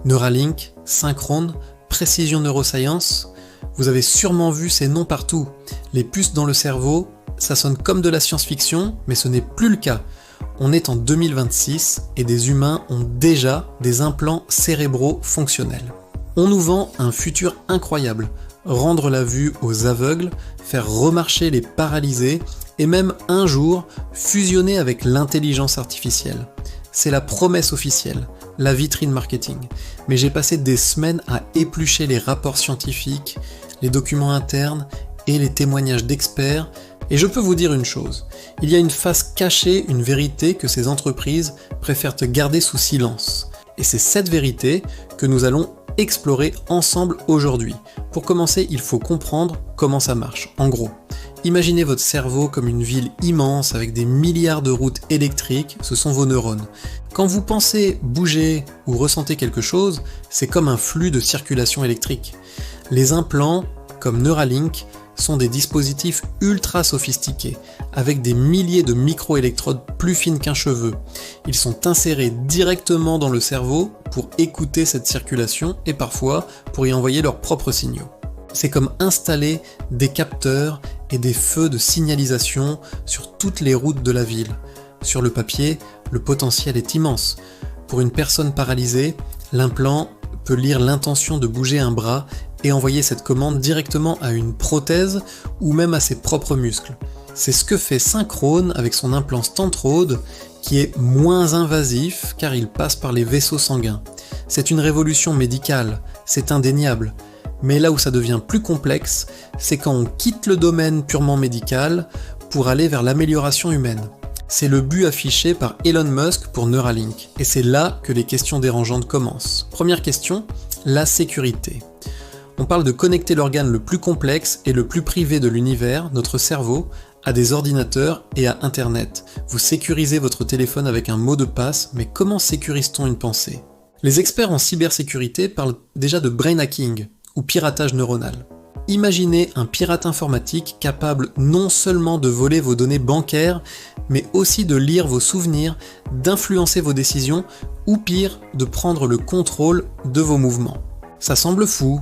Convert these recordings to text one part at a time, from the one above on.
Neuralink, Synchrone, Precision Neuroscience, vous avez sûrement vu ces noms partout. Les puces dans le cerveau, ça sonne comme de la science-fiction, mais ce n'est plus le cas. On est en 2026 et des humains ont déjà des implants cérébraux fonctionnels. On nous vend un futur incroyable, rendre la vue aux aveugles, faire remarcher les paralysés et même un jour fusionner avec l'intelligence artificielle. C'est la promesse officielle, la vitrine marketing. Mais j'ai passé des semaines à éplucher les rapports scientifiques, les documents internes et les témoignages d'experts, et je peux vous dire une chose, il y a une face cachée, une vérité que ces entreprises préfèrent garder sous silence. Et c'est cette vérité que nous allons explorer ensemble aujourd'hui. Pour commencer, il faut comprendre comment ça marche. En gros, imaginez votre cerveau comme une ville immense avec des milliards de routes électriques, ce sont vos neurones. Quand vous pensez bouger ou ressentez quelque chose, c'est comme un flux de circulation électrique. Les implants, comme Neuralink, sont des dispositifs ultra sophistiqués, avec des milliers de micro-électrodes plus fines qu'un cheveu. Ils sont insérés directement dans le cerveau pour écouter cette circulation et parfois pour y envoyer leurs propres signaux. C'est comme installer des capteurs et des feux de signalisation sur toutes les routes de la ville. Sur le papier, le potentiel est immense. Pour une personne paralysée, l'implant peut lire l'intention de bouger un bras et envoyer cette commande directement à une prothèse ou même à ses propres muscles. C'est ce que fait Synchrone avec son implant Stentrode qui est moins invasif car il passe par les vaisseaux sanguins. C'est une révolution médicale, c'est indéniable. Mais là où ça devient plus complexe, c'est quand on quitte le domaine purement médical pour aller vers l'amélioration humaine. C'est le but affiché par Elon Musk pour Neuralink. Et c'est là que les questions dérangeantes commencent. Première question, la sécurité. On parle de connecter l'organe le plus complexe et le plus privé de l'univers, notre cerveau, à des ordinateurs et à Internet. Vous sécurisez votre téléphone avec un mot de passe, mais comment sécurise-t-on une pensée ? Les experts en cybersécurité parlent déjà de brain hacking, ou piratage neuronal. Imaginez un pirate informatique capable non seulement de voler vos données bancaires, mais aussi de lire vos souvenirs, d'influencer vos décisions, ou pire, de prendre le contrôle de vos mouvements. Ça semble fou,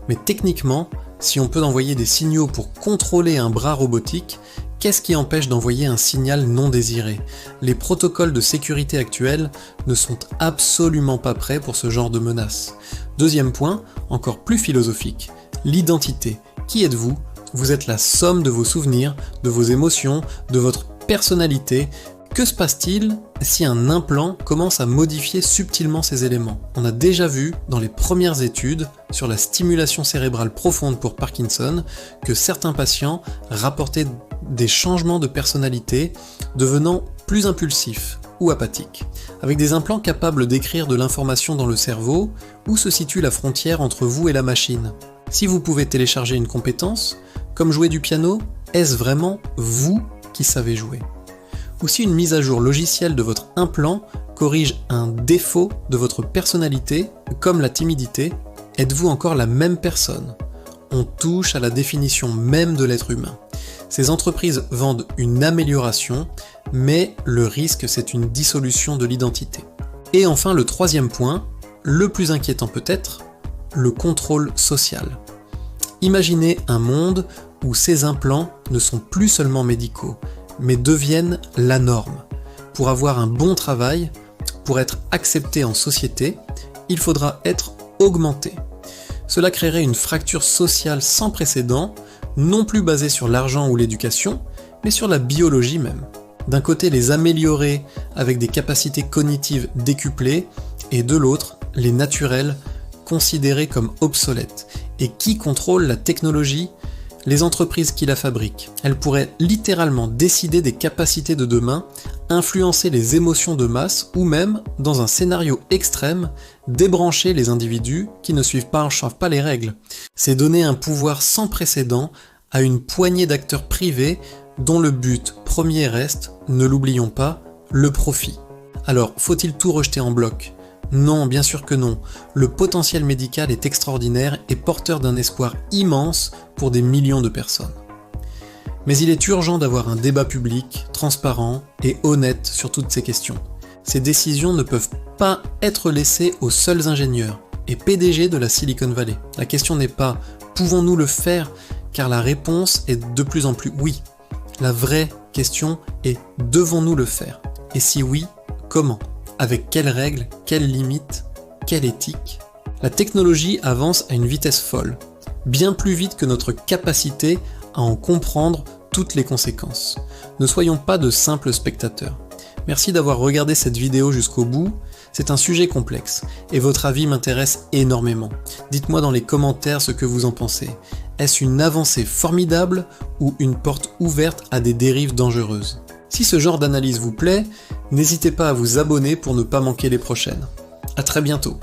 mais techniquement, si on peut envoyer des signaux pour contrôler un bras robotique, qu'est-ce qui empêche d'envoyer un signal non désiré ? Les protocoles de sécurité actuels ne sont absolument pas prêts pour ce genre de menace. Deuxième point, encore plus philosophique, l'identité. Qui êtes-vous ? Vous êtes la somme de vos souvenirs, de vos émotions, de votre personnalité. Que se passe-t-il si un implant commence à modifier subtilement ces éléments ? On a déjà vu dans les premières études sur la stimulation cérébrale profonde pour Parkinson que certains patients rapportaient des changements de personnalité devenant plus impulsifs ou apathiques. Avec des implants capables d'écrire de l'information dans le cerveau, où se situe la frontière entre vous et la machine ? Si vous pouvez télécharger une compétence, comme jouer du piano, est-ce vraiment vous qui savez jouer ? Ou si une mise à jour logicielle de votre implant corrige un défaut de votre personnalité, comme la timidité, êtes-vous encore la même personne ? On touche à la définition même de l'être humain. Ces entreprises vendent une amélioration, mais le risque c'est une dissolution de l'identité. Et enfin le troisième point, le plus inquiétant peut-être, le contrôle social. Imaginez un monde où ces implants ne sont plus seulement médicaux, mais deviennent la norme. Pour avoir un bon travail, pour être accepté en société, il faudra être augmenté. Cela créerait une fracture sociale sans précédent, non plus basée sur l'argent ou l'éducation, mais sur la biologie même. D'un côté, les améliorés avec des capacités cognitives décuplées, et de l'autre, les naturels considérés comme obsolètes. Et qui contrôle la technologie ? Les entreprises qui la fabriquent. Elles pourraient littéralement décider des capacités de demain, influencer les émotions de masse ou même, dans un scénario extrême, débrancher les individus qui ne suivent pas les règles. C'est donner un pouvoir sans précédent à une poignée d'acteurs privés dont le but premier reste, ne l'oublions pas, le profit. Alors, faut-il tout rejeter en bloc ? Non, bien sûr que non. Le potentiel médical est extraordinaire et porteur d'un espoir immense pour des millions de personnes. Mais il est urgent d'avoir un débat public, transparent et honnête sur toutes ces questions. Ces décisions ne peuvent pas être laissées aux seuls ingénieurs. et PDG de la Silicon Valley. La question n'est pas « pouvons-nous le faire ?» car la réponse est de plus en plus oui. La vraie question est « devons-nous le faire ?» Et si oui, comment? Avec quelles règles? Quelles limites? Quelle éthique? La technologie avance à une vitesse folle, bien plus vite que notre capacité à en comprendre toutes les conséquences. Ne soyons pas de simples spectateurs. Merci d'avoir regardé cette vidéo jusqu'au bout. C'est un sujet complexe, et votre avis m'intéresse énormément. Dites-moi dans les commentaires ce que vous en pensez. Est-ce une avancée formidable ou une porte ouverte à des dérives dangereuses? Si ce genre d'analyse vous plaît, n'hésitez pas à vous abonner pour ne pas manquer les prochaines. À très bientôt.